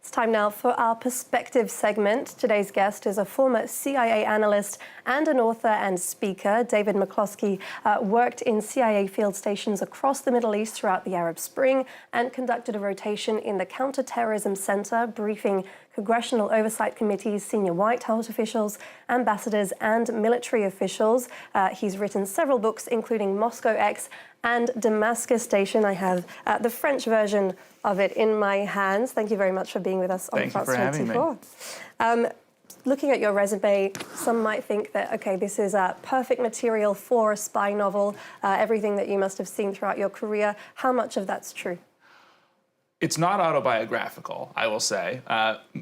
It's time now for our Perspective segment. Today's guest is a former CIA analyst and an author and speaker. David McCloskey worked in CIA field stations across the Middle East throughout the Arab Spring and conducted a rotation in the Counterterrorism Center, briefing Congressional oversight committees, senior White House officials, ambassadors, and military officials. He's written several books, including Moscow X and Damascus Station. I have the French version of it in my hands. Thank you very much for being with us on France 24. Looking at your resume, some might think that, okay, this is perfect material for a spy novel, everything that you must have seen throughout your career. How much of that's true? It's not autobiographical, I will say.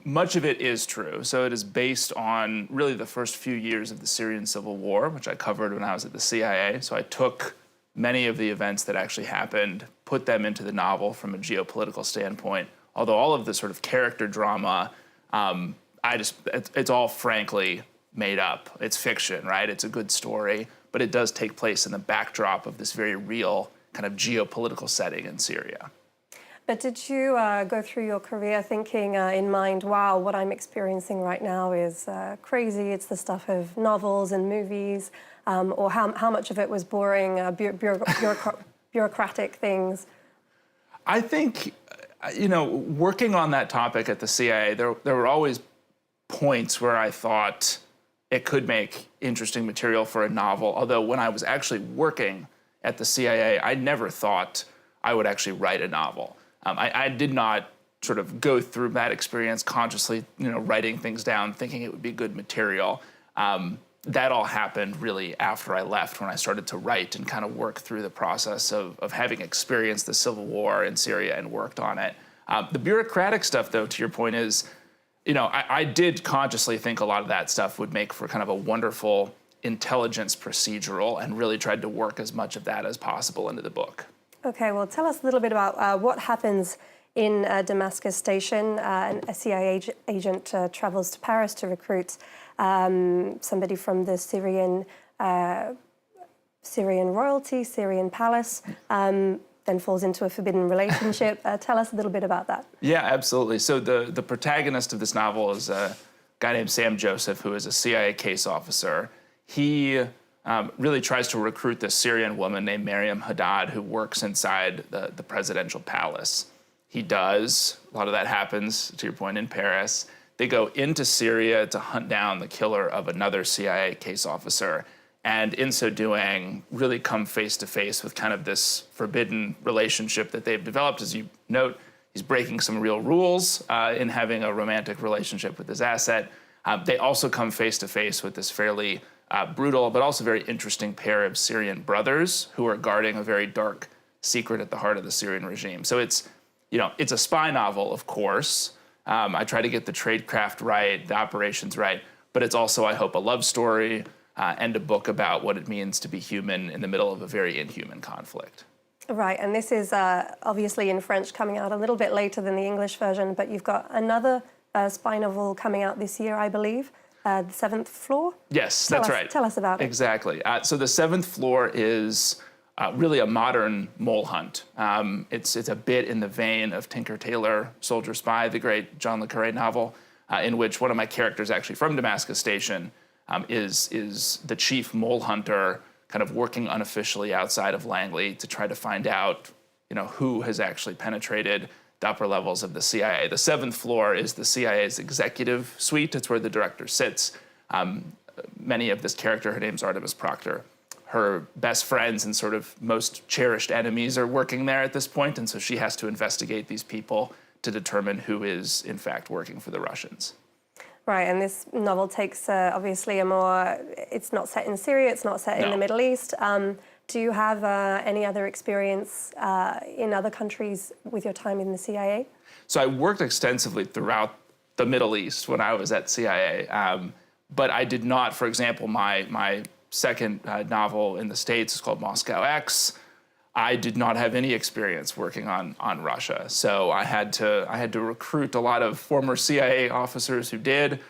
Much of it is true. So it is based on really the first few years of the Syrian civil war, which I covered when I was at the CIA. So I took many of the events that actually happened, put them into the novel from a geopolitical standpoint. Although all of the sort of character drama, it's all frankly made up. It's fiction, right? It's a good story, but it does take place in the backdrop of this very real kind of geopolitical setting in Syria. But did you go through your career thinking in mind, wow, what I'm experiencing right now is crazy, it's the stuff of novels and movies, or how much of it was boring, bureaucratic things? I think, working on that topic at the CIA, there were always points where I thought it could make interesting material for a novel, although when I was actually working at the CIA, I never thought I would actually write a novel. I did not sort of go through that experience consciously, writing things down, thinking it would be good material. That all happened really after I left, when I started to write and kind of work through the process of having experienced the civil war in Syria and worked on it. The bureaucratic stuff, though, to your point is, I did consciously think a lot of that stuff would make for kind of a wonderful intelligence procedural, and really tried to work as much of that as possible into the book. Okay, well, tell us a little bit about what happens in Damascus Station. A CIA agent travels to Paris to recruit somebody from the Syrian royalty, Syrian palace, then falls into a forbidden relationship. Tell us a little bit about that. Yeah, absolutely. So the protagonist of this novel is a guy named Sam Joseph, who is a CIA case officer. He really tries to recruit this Syrian woman named Miriam Haddad, who works inside the presidential palace. He does. A lot of that happens, to your point, in Paris. They go into Syria to hunt down the killer of another CIA case officer, and in so doing, really come face to face with kind of this forbidden relationship that they've developed. As you note, he's breaking some real rules in having a romantic relationship with his asset. They also come face to face with this fairly brutal, but also very interesting pair of Syrian brothers who are guarding a very dark secret at the heart of the Syrian regime. So it's a spy novel, of course. I try to get the tradecraft right, the operations right, but it's also, I hope, a love story and a book about what it means to be human in the middle of a very inhuman conflict. Right, and this is obviously in French, coming out a little bit later than the English version, but you've got another spy novel coming out this year, I believe. The Seventh Floor? Yes, that's right. Tell us about it. Exactly. So The Seventh Floor is really a modern mole hunt. It's a bit in the vein of Tinker Tailor, Soldier Spy, the great John le Carré novel, in which one of my characters actually from Damascus Station is the chief mole hunter, kind of working unofficially outside of Langley to try to find out who has actually penetrated the upper levels of the CIA. The Seventh Floor is the CIA's executive suite. It's where the director sits. Many of this character, her name's Artemis Proctor. Her best friends and sort of most cherished enemies are working there at this point, and so she has to investigate these people to determine who is, in fact, working for the Russians. Right, and this novel takes obviously it's not set in Syria, it's not set in the Middle East. Do you have any other experience in other countries with your time in the CIA? So I worked extensively throughout the Middle East when I was at CIA, but I did not, for example, my second novel in the States is called Moscow X. I did not have any experience working on Russia, so I had to recruit a lot of former CIA officers who did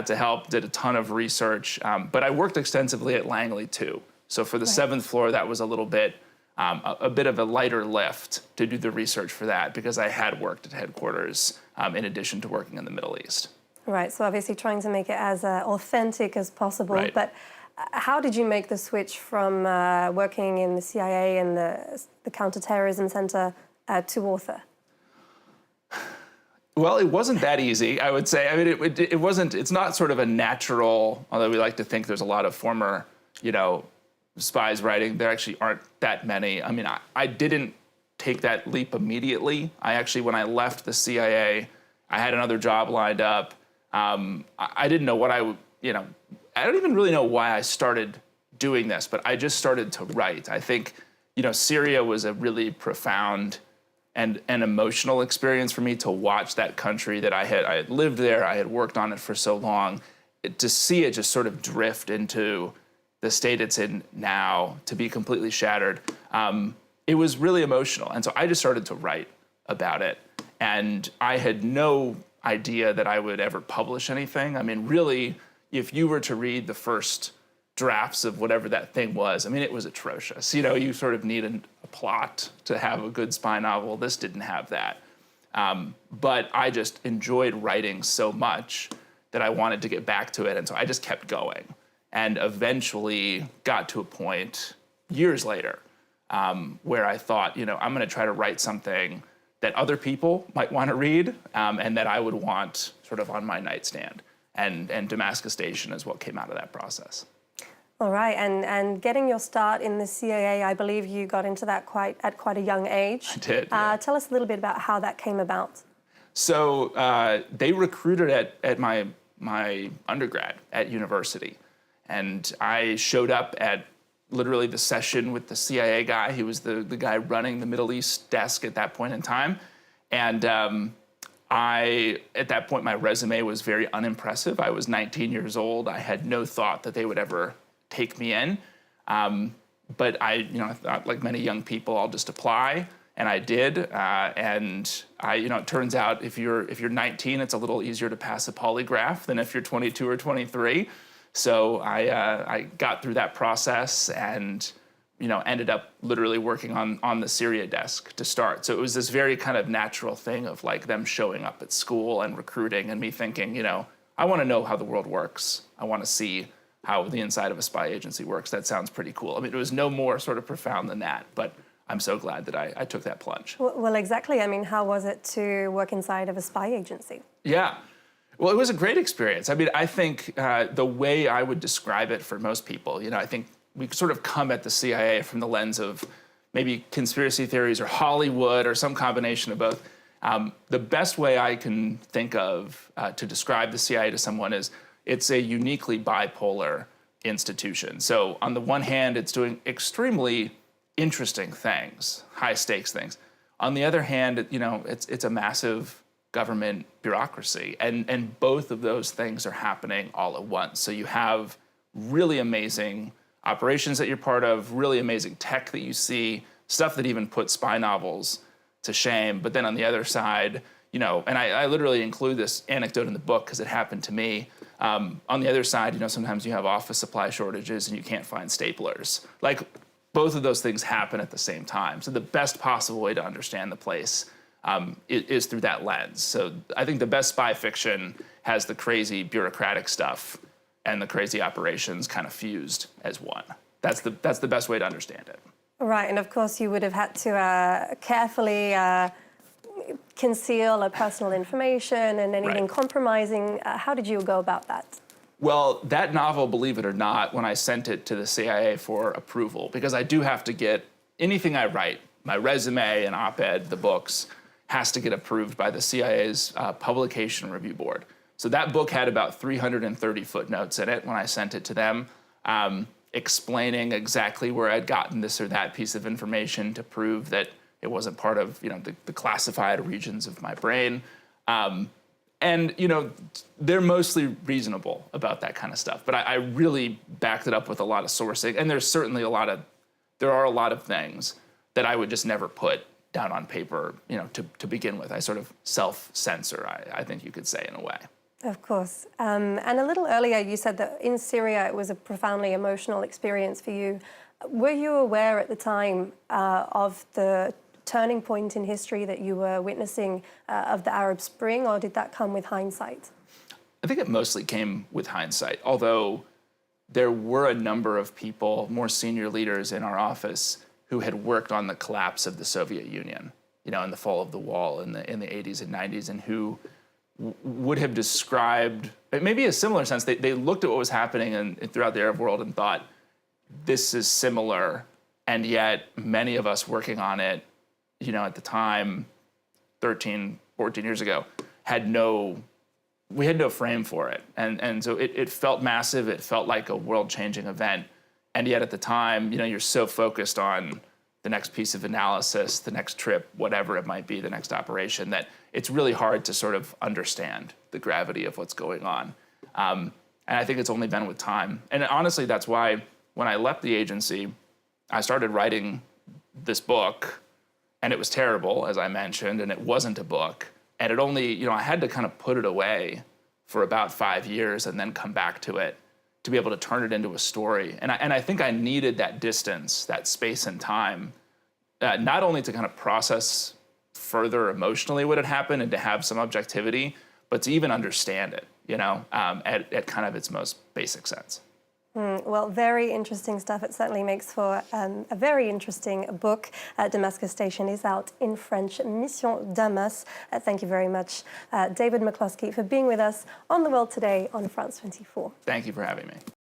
to help, did a ton of research, but I worked extensively at Langley too. So for the Seventh Floor, that was a little bit a bit of a lighter lift to do the research for that, because I had worked at headquarters in addition to working in the Middle East. Right, so obviously trying to make it as authentic as possible. Right. But how did you make the switch from working in the CIA and the Counterterrorism Center to author? Well, it wasn't that easy, I would say. I mean, it wasn't, it's not sort of a natural, although we like to think there's a lot of former, spies writing. There actually aren't that many. I mean, I didn't take that leap immediately. I actually, when I left the CIA, I had another job lined up. I didn't know what I would, I don't even really know why I started doing this, but I just started to write. I think, Syria was a really profound and an emotional experience for me to watch that country that I had lived there, I had worked on it for so long, to see it just sort of drift into the state it's in now, to be completely shattered. It was really emotional. And so I just started to write about it. And I had no idea that I would ever publish anything. I mean, really, if you were to read the first drafts of whatever that thing was, I mean, it was atrocious. You sort of need a plot to have a good spy novel. This didn't have that. But I just enjoyed writing so much that I wanted to get back to it. And so I just kept going and eventually got to a point years later where I thought, I'm going to try to write something that other people might want to read and that I would want sort of on my nightstand. And Damascus Station is what came out of that process. All right, and getting your start in the CIA, I believe you got into that at quite a young age. I did. Yeah. Tell us a little bit about how that came about. So they recruited at my undergrad at university. And I showed up at literally the session with the CIA guy. He was the guy running the Middle East desk at that point in time. And at that point, my resume was very unimpressive. I was 19 years old. I had no thought that they would ever take me in. But I thought, like many young people, I'll just apply. And I did. It turns out if you're 19, it's a little easier to pass a polygraph than if you're 22 or 23. So I got through that process and ended up literally working on the Syria desk to start. So it was this very kind of natural thing of like them showing up at school and recruiting and me thinking, I want to know how the world works. I want to see how the inside of a spy agency works. That sounds pretty cool. I mean, it was no more sort of profound than that, but I'm so glad that I took that plunge. Well, exactly. I mean, how was it to work inside of a spy agency? Yeah. Well, it was a great experience. I mean, I think the way I would describe it for most people, I think we sort of come at the CIA from the lens of maybe conspiracy theories or Hollywood or some combination of both. The best way I can think of to describe the CIA to someone is it's a uniquely bipolar institution. So on the one hand, it's doing extremely interesting things, high stakes things. On the other hand, it's a massive government bureaucracy, and both of those things are happening all at once. So you have really amazing operations that you're part of, really amazing tech that you see, stuff that even puts spy novels to shame. But then on the other side, and I literally include this anecdote in the book because it happened to me. On the other side, sometimes you have office supply shortages and you can't find staplers. Like, both of those things happen at the same time. So the best possible way to understand the place is through that lens. So I think the best spy fiction has the crazy bureaucratic stuff and the crazy operations kind of fused as one. That's the best way to understand it. Right, and of course you would have had to carefully conceal personal information and anything compromising. How did you go about that? Well, that novel, believe it or not, when I sent it to the CIA for approval, because I do have to get anything I write, my resume, an op-ed, the books, has to get approved by the CIA's Publication Review Board. So that book had about 330 footnotes in it when I sent it to them, explaining exactly where I'd gotten this or that piece of information to prove that it wasn't part of the classified regions of my brain. And they're mostly reasonable about that kind of stuff. But I really backed it up with a lot of sourcing. And there's certainly there are a lot of things that I would just never put down on paper, to begin with. I sort of self-censor, I think you could say, in a way. Of course. And a little earlier, you said that in Syria, it was a profoundly emotional experience for you. Were you aware at the time of the turning point in history that you were witnessing of the Arab Spring, or did that come with hindsight? I think it mostly came with hindsight, although there were a number of people, more senior leaders in our office, who had worked on the collapse of the Soviet Union, you know, in the fall of the wall in the 80s and 90s, and who would have described, maybe a similar sense, they looked at what was happening throughout the Arab world and thought, this is similar, and yet many of us working on it, you know, at the time, 13, 14 years ago, we had no frame for it. And so it felt massive, it felt like a world-changing event, and yet at the time, you know, you're so focused on the next piece of analysis, the next trip, whatever it might be, the next operation, that it's really hard to sort of understand the gravity of what's going on. And I think it's only been with time. And honestly, that's why when I left the agency, I started writing this book, and it was terrible, as I mentioned, and it wasn't a book. And it only, you know, I had to kind of put it away for about 5 years and then come back to it to be able to turn it into a story. And I think I needed that distance, that space and time, not only to kind of process further emotionally what had happened and to have some objectivity, but to even understand it, you know, at kind of its most basic sense. Well, very interesting stuff. It certainly makes for a very interesting book. Damascus Station is out in French. Mission Damas. Thank you very much, David McCloskey, for being with us on The World Today on France 24. Thank you for having me.